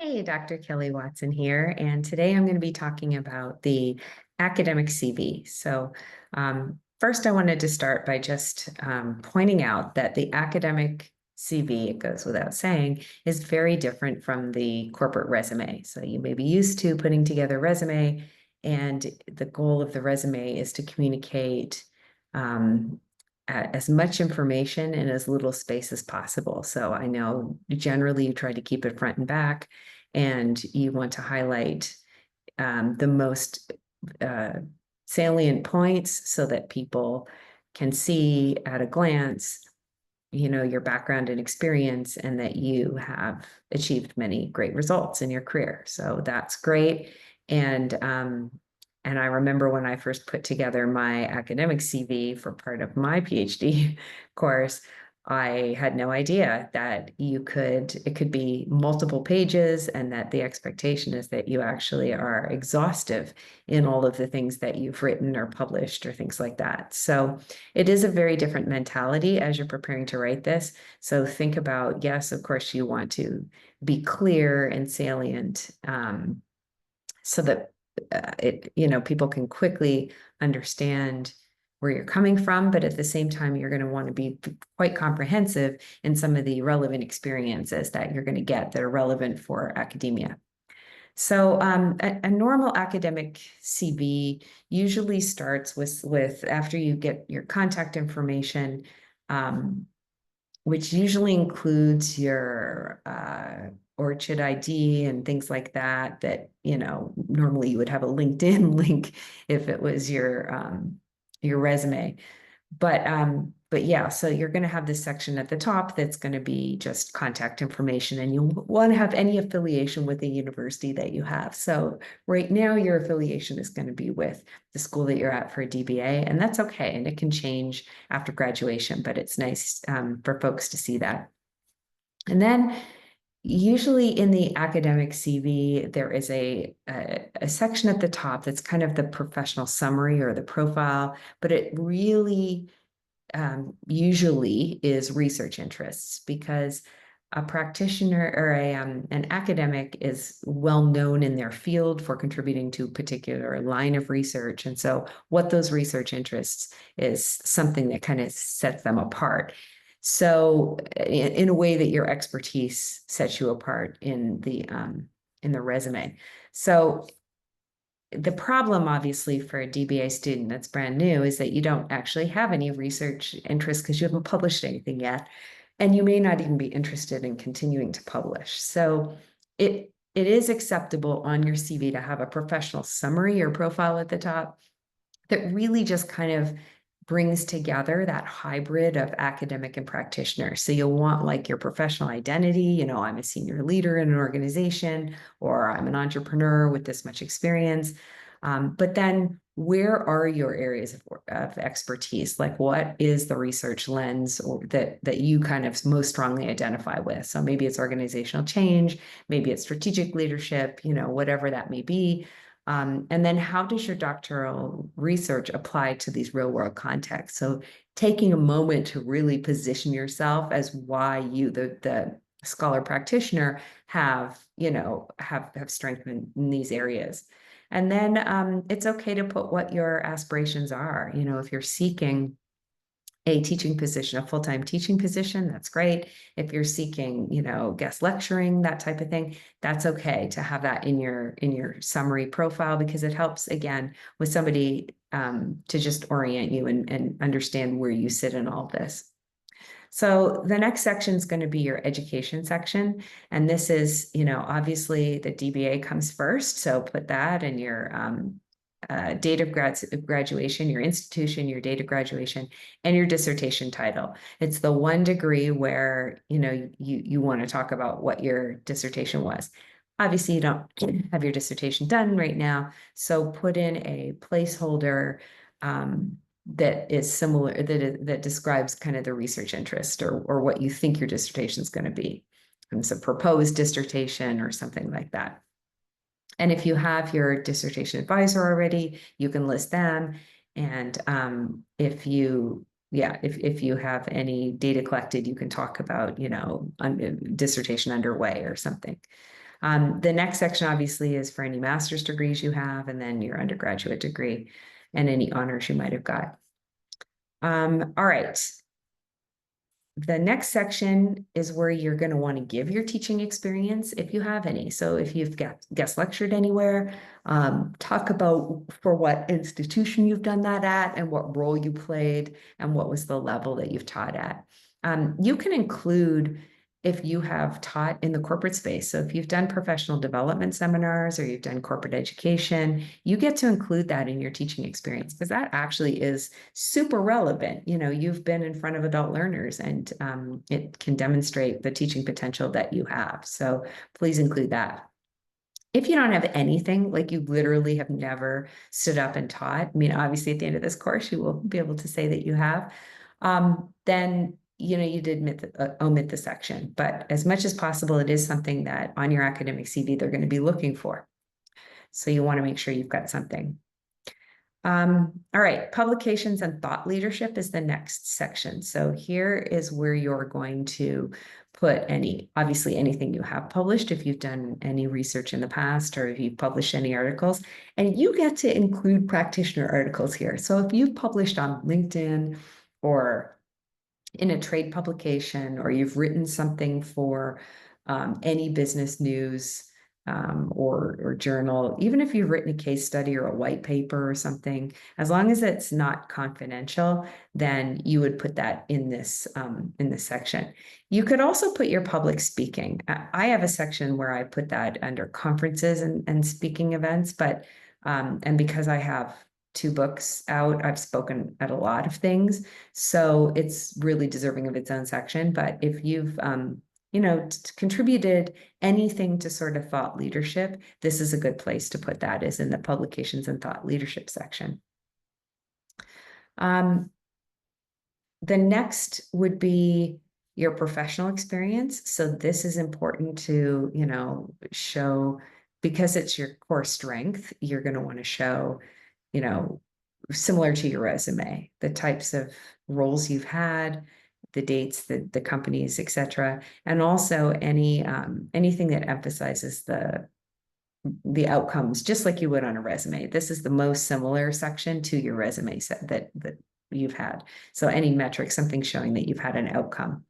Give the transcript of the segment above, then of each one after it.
Hey, Dr. Kelly Watson here, and today I'm going to be talking about the academic CV. First, I wanted to start by just pointing out that the academic CV, it goes without saying, is very different from the corporate resume. So you may be used to putting together a resume, and the goal of the resume is to communicate as much information in as little space as possible. So I know generally you try to keep it front and back, and you want to highlight the most uh, salient points so that people can see at a glance, your background and experience, and that you have achieved many great results in your career. So that's great. And I remember when I first put together my academic CV for part of my PhD course, I had no idea that it could be multiple pages, and that the expectation is that you actually are exhaustive in all of the things that you've written or published or things like that. So it is a very different mentality as you're preparing to write this. So think about, yes, of course, you want to be clear and salient, so that people can quickly understand where you're coming from, but at the same time, you're going to want to be quite comprehensive in some of the relevant experiences that you're going to get that are relevant for academia. So a normal academic CV usually starts with after you get your contact information, um, which usually includes your Orchid ID and things like that, normally you would have a LinkedIn link if it was your resume. But yeah, so you're going to have this section at the top that's going to be just contact information, and you want to have any affiliation with the university that you have. So right now, your affiliation is going to be with the school that you're at for a DBA, and that's okay. And it can change after graduation, but it's nice for folks to see that. And then usually in the academic CV, there is a section at the top that's kind of the professional summary or the profile, but it really usually is research interests, because a practitioner or an academic is well known in their field for contributing to a particular line of research. And so what those research interests is something that kind of sets them apart. So in a way that your expertise sets you apart in the resume. So the problem, obviously, for a DBA student that's brand new is that you don't actually have any research interest because you haven't published anything yet, and you may not even be interested in continuing to publish. So it is acceptable on your CV to have a professional summary or profile at the top that really just kind of brings together that hybrid of academic and practitioner. So you'll want like your professional identity, I'm a senior leader in an organization, or I'm an entrepreneur with this much experience. But then where are your areas of expertise? Like, what is the research lens that you kind of most strongly identify with? So maybe it's organizational change, maybe it's strategic leadership, whatever that may be. And then how does your doctoral research apply to these real world contexts? So taking a moment to really position yourself as why you, the scholar practitioner, have strength in these areas. And then it's okay to put what your aspirations are. If you're seeking a teaching position, a full-time teaching position, that's great. If you're seeking, guest lecturing, that type of thing, that's okay to have that in your summary profile, because it helps, again, with somebody to just orient you and understand where you sit in all this. So the next section is going to be your education section. And this is, obviously the DBA comes first. So put that in your date of graduation, your institution, your date of graduation, and your dissertation title. It's the one degree where, you want to talk about what your dissertation was. Obviously, you don't have your dissertation done right now. So put in a placeholder that is similar, that describes kind of the research interest or what you think your dissertation is going to be. And so proposed dissertation or something like that. And if you have your dissertation advisor already, you can list them. And if you have any data collected, you can talk about, dissertation underway or something. The next section obviously is for any master's degrees you have, and then your undergraduate degree and any honors you might have got. All right. The next section is where you're going to want to give your teaching experience if you have any. So if you've guest lectured anywhere, talk about for what institution you've done that at and what role you played and what was the level that you've taught at. You can include if you have taught in the corporate space. So if you've done professional development seminars or you've done corporate education, you get to include that in your teaching experience because that actually is super relevant. You know, you've been in front of adult learners and it can demonstrate the teaching potential that you have. So please include that. If you don't have anything, like you literally have never stood up and taught, I mean, obviously at the end of this course, you will be able to say that you have, then you know, you did omit the section, but as much as possible, it is something that on your academic CV, they're going to be looking for. So you want to make sure you've got something. All right, publications and thought leadership is the next section. So here is where you're going to put obviously anything you have published, if you've done any research in the past, or if you've published any articles, and you get to include practitioner articles here. So if you've published on LinkedIn or in a trade publication, or you've written something for any business news or journal, even if you've written a case study or a white paper or something, as long as it's not confidential, then you would put that in this section. You could also put your public speaking. I have a section where I put that under conferences and speaking events, but and because I have 2 books out, I've spoken at a lot of things, so it's really deserving of its own section. But if you've you know, contributed anything to sort of thought leadership, this is a good place to put that, is in the publications and thought leadership section. The next would be your professional experience. So this is important to, you know, show, because it's your core strength, you're going to want to show, you know, similar to your resume, the types of roles you've had, the dates, the companies, etc., and also anything that emphasizes the outcomes, just like you would on a resume. This is the most similar section to your resume set that you've had. So any metric, something showing that you've had an outcome.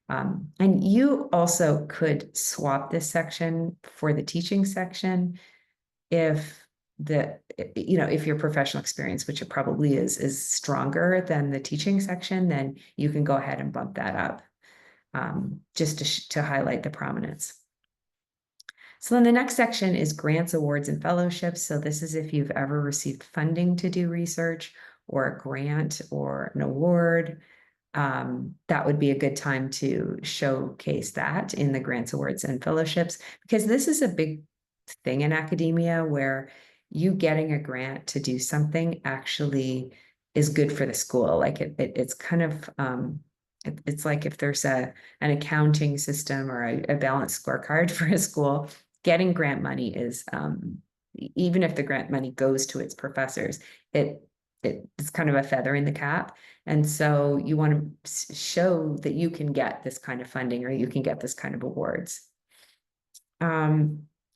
And you also could swap this section for the teaching section if if your professional experience, which it probably is stronger than the teaching section, then you can go ahead and bump that up just to highlight the prominence. So then the next section is grants, awards, and fellowships. So this is if you've ever received funding to do research or a grant or an award. That would be a good time to showcase that in the grants, awards, and fellowships, because this is a big thing in academia where you getting a grant to do something actually is good for the school. Like it's kind of it's like if there's an accounting system or a balanced scorecard for a school, getting grant money is even if the grant money goes to its professors, it's kind of a feather in the cap. And so you want to show that you can get this kind of funding or you can get this kind of awards.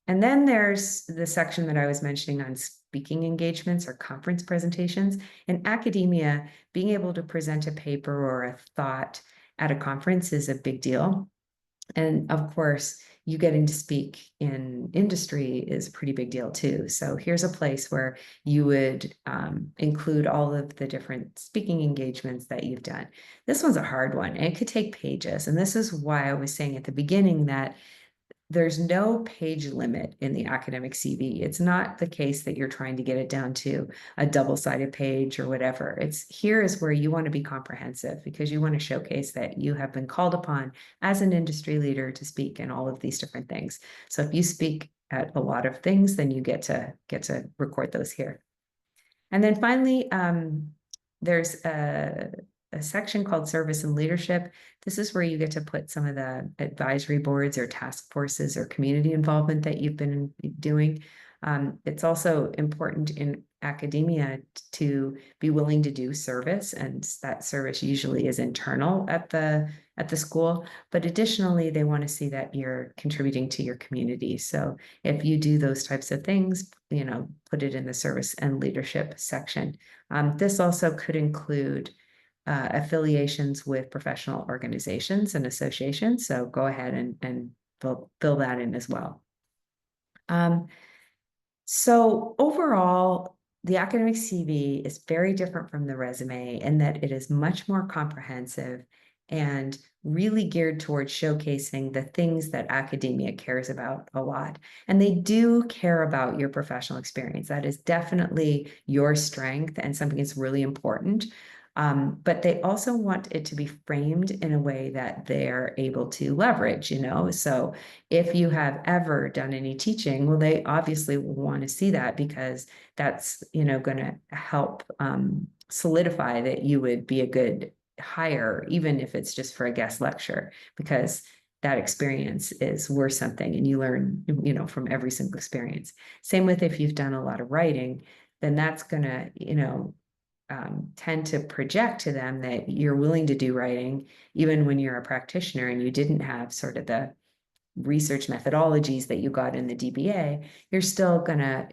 And then there's the section that I was mentioning on speaking engagements or conference presentations. In academia, being able to present a paper or a thought at a conference is a big deal. And of course, you getting to speak in industry is a pretty big deal too. So here's a place where you would include all of the different speaking engagements that you've done. This one's a hard one, and it could take pages. And this is why I was saying at the beginning that there's no page limit in the academic CV. It's not the case that you're trying to get it down to a double-sided page or whatever. Here is where you want to be comprehensive, because you want to showcase that you have been called upon as an industry leader to speak in all of these different things. So if you speak at a lot of things, then you get to record those here. And then finally, there's a section called service and leadership. This is where you get to put some of the advisory boards or task forces or community involvement that you've been doing. It's also important in academia to be willing to do service, and that service usually is internal at the at the school, but additionally, they want to see that you're contributing to your community. So if you do those types of things, put it in the service and leadership section. This also could include affiliations with professional organizations and associations. So go ahead and fill that in as well. So overall, the academic CV is very different from the resume in that it is much more comprehensive and really geared towards showcasing the things that academia cares about a lot. And they do care about your professional experience. That is definitely your strength and something that's really important. But they also want it to be framed in a way that they're able to leverage, So if you have ever done any teaching, well, they obviously will want to see that because that's, going to help solidify that you would be a good hire, even if it's just for a guest lecture, because that experience is worth something and you learn, from every single experience. Same with if you've done a lot of writing, then that's going to, tend to project to them that you're willing to do writing, even when you're a practitioner and you didn't have sort of the research methodologies that you got in the DBA, you're still gonna,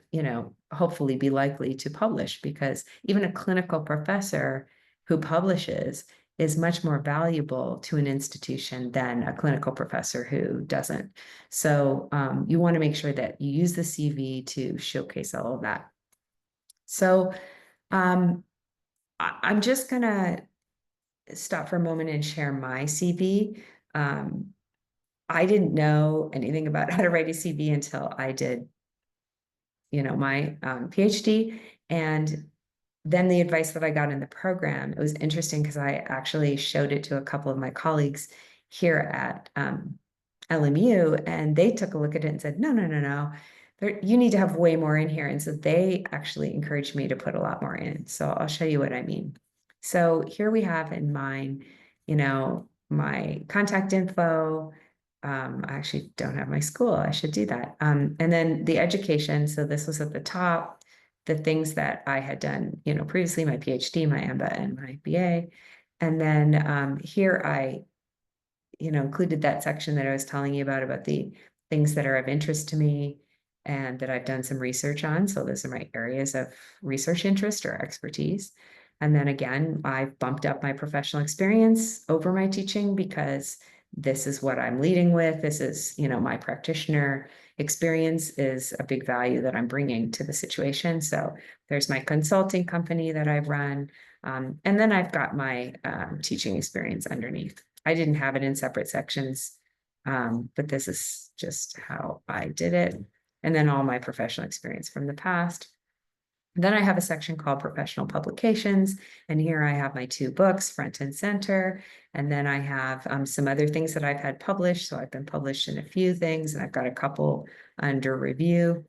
hopefully be likely to publish, because even a clinical professor who publishes is much more valuable to an institution than a clinical professor who doesn't. So you want to make sure that you use the CV to showcase all of that. So I'm just gonna stop for a moment and share my CV. I didn't know anything about how to write a CV until I did, my PhD. And then the advice that I got in the program, it was interesting because I actually showed it to a couple of my colleagues here at LMU, and they took a look at it and said, no. You need to have way more in here. And so they actually encouraged me to put a lot more in. So I'll show you what I mean. So here we have in mine, my contact info. I actually don't have my school. I should do that. And then the education. So this was at the top, the things that I had done, previously, my PhD, my MBA, and my BA. And then here I, included that section that I was telling you about the things that are of interest to me and that I've done some research on. So those are my areas of research interest or expertise. And then again, I've bumped up my professional experience over my teaching because this is what I'm leading with. This is, my practitioner experience is a big value that I'm bringing to the situation. So there's my consulting company that I've run. And then I've got my teaching experience underneath. I didn't have it in separate sections, but this is just how I did it. And then all my professional experience from the past. Then I have a section called professional publications. And here I have my 2 books, front and center. And then I have some other things that I've had published. So I've been published in a few things, and I've got a couple under review.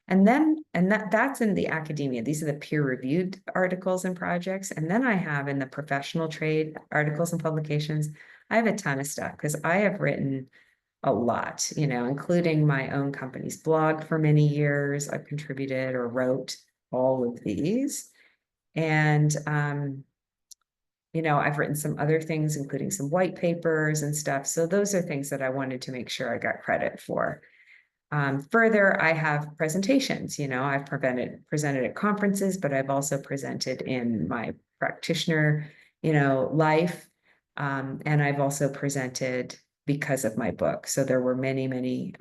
And that's in the academia. These are the peer-reviewed articles and projects. And then I have in the professional trade articles and publications, I have a ton of stuff because I have written a lot, including my own company's blog for many years. I've contributed or wrote all of these. And, I've written some other things, including some white papers and stuff. So those are things that I wanted to make sure I got credit for. Further, I have presentations, I've presented at conferences, but I've also presented in my practitioner, life. And I've also presented because of my book. So there were many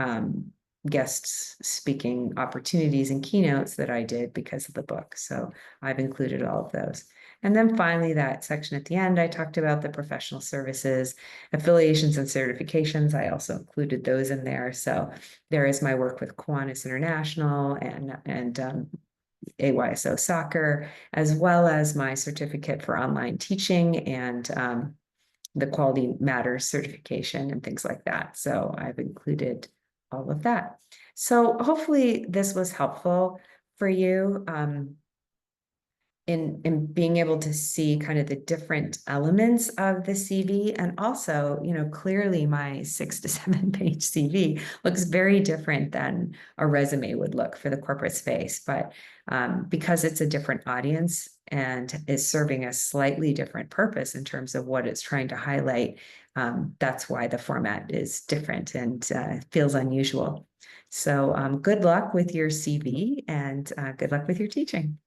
guest speaking opportunities and keynotes that I did because of the book. So I've included all of those. And then finally, that section at the end, I talked about the professional services, affiliations and certifications. I also included those in there. So there is my work with Kiwanis International and AYSO Soccer, as well as my certificate for online teaching and the Quality Matters certification and things like that. So I've included all of that. So hopefully this was helpful for you in being able to see kind of the different elements of the CV. And also, clearly my 6 to 7 page CV looks very different than a resume would look for the corporate space. But because it's a different audience, and is serving a slightly different purpose in terms of what it's trying to highlight. That's why the format is different and feels unusual. So good luck with your CV and good luck with your teaching.